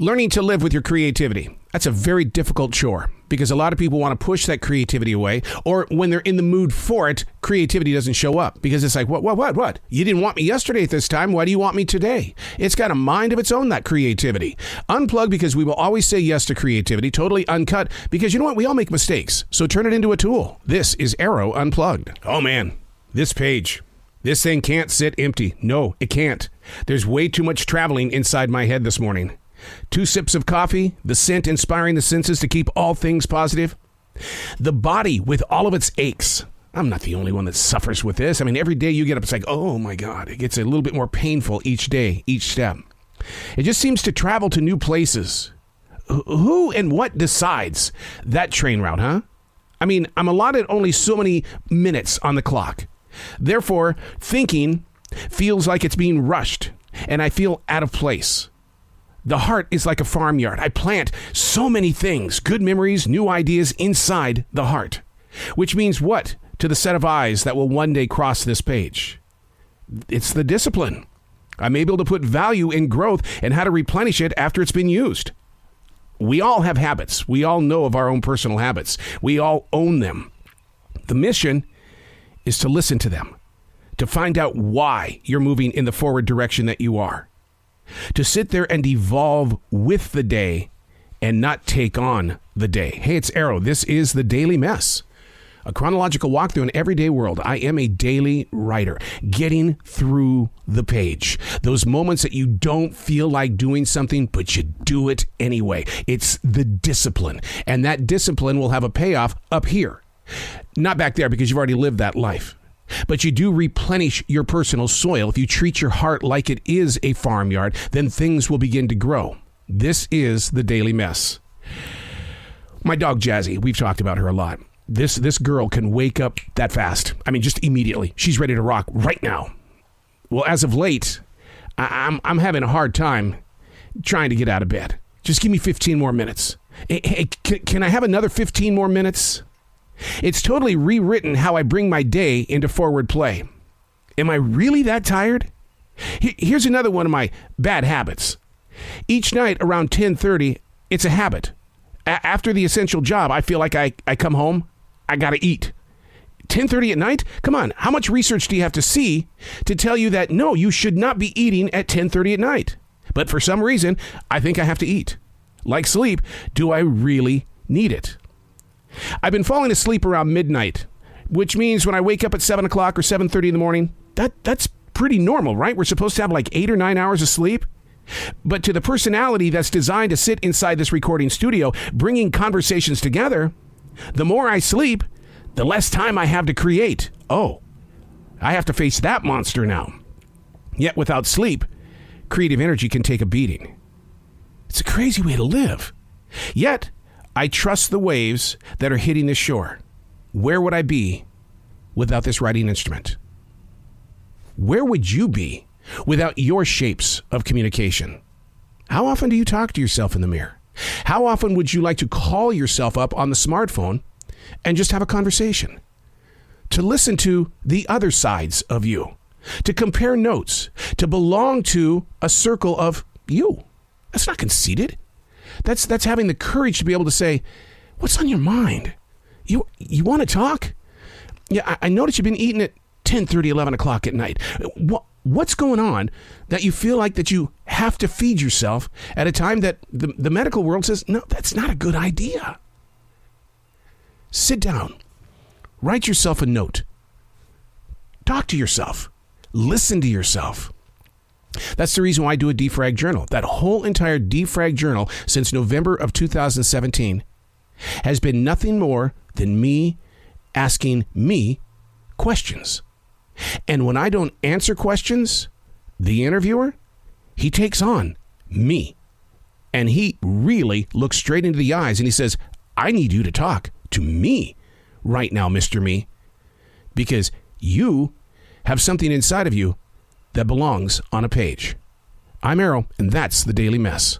Learning to live with your creativity. That's a very difficult chore because a lot of people want to push that creativity away, or when they're in the mood for it, creativity doesn't show up because it's like, what? You didn't want me yesterday at this time. Why do you want me today? It's got a mind of its own, that creativity. Unplugged because we will always say yes to creativity. Totally uncut because you know what? We all make mistakes. So turn it into a tool. This is Arroe Unplugged. Oh man, this page. This thing can't sit empty. No, it can't. There's way too much traveling inside my head this morning. 2 sips of coffee, the scent inspiring the senses to keep all things positive. The body with all of its aches. I'm not the only one that suffers with this. I mean, every day you get up, it's like, oh my God, it gets a little bit more painful each day, each step. It just seems to travel to new places. Who and what decides that train route, huh? I mean, I'm allotted only so many minutes on the clock. Therefore, thinking feels like it's being rushed, and I feel out of place. The heart is like a farmyard. I plant so many things, good memories, new ideas inside the heart. Which means what to the set of eyes that will one day cross this page? It's the discipline. I'm able to put value in growth and how to replenish it after it's been used. We all have habits. We all know of our own personal habits. We all own them. The mission is to listen to them, to find out why you're moving in the forward direction that you are. To sit there and evolve with the day and not take on the day. Hey, it's Arroe. This is the Daily Mess, a chronological walk through an everyday world. I am a daily writer, getting through the page. Those moments that you don't feel like doing something, but you do it anyway. It's the discipline, and that discipline will have a payoff up here. Not back there because you've already lived that life. But you do replenish your personal soil. If you treat your heart like it is a farmyard, then things will begin to grow. This is the Daily Mess. My dog, Jazzy, we've talked about her a lot. This girl can wake up that fast. I mean, just immediately. She's ready to rock right now. Well, as of late, I'm having a hard time trying to get out of bed. Just give me 15 more minutes. Hey, can I have another 15 more minutes? It's totally rewritten how I bring my day into forward play. Am I really that tired? Here's another one of my bad habits. Each night around 10:30, it's a habit. After the essential job, I feel like I come home, I got to eat. 10:30 at night? Come on, how much research do you have to see to tell you that, no, you should not be eating at 10:30 at night? But for some reason, I think I have to eat. Like sleep, do I really need it? I've been falling asleep around midnight, which means when I wake up at 7 o'clock or 7:30 in the morning, that's pretty normal, right? We're supposed to have like 8 or 9 hours of sleep. But to the personality that's designed to sit inside this recording studio, bringing conversations together, the more I sleep, the less time I have to create. Oh, I have to face that monster now. Yet without sleep, creative energy can take a beating. It's a crazy way to live. Yet, I trust the waves that are hitting the shore. Where would I be without this writing instrument? Where would you be without your shapes of communication? How often do you talk to yourself in the mirror? How often would you like to call yourself up on the smartphone and just have a conversation? To listen to the other sides of you, to compare notes, to belong to a circle of you. That's not conceited. That's having the courage to be able to say, what's on your mind? You want to talk? Yeah, I noticed you've been eating at 10:30, 11 o'clock at night. What's going on that you feel like that you have to feed yourself at a time that the medical world says, no, that's not a good idea? Sit down. Write yourself a note. Talk to yourself. Listen to yourself. That's the reason why I do a defrag journal. That whole entire defrag journal since November of 2017 has been nothing more than me asking me questions. And when I don't answer questions, the interviewer, he takes on me. And he really looks straight into the eyes and he says, I need you to talk to me right now, Mr. Me, because you have something inside of you that belongs on a page. I'm Arroe, and that's the Daily Mess.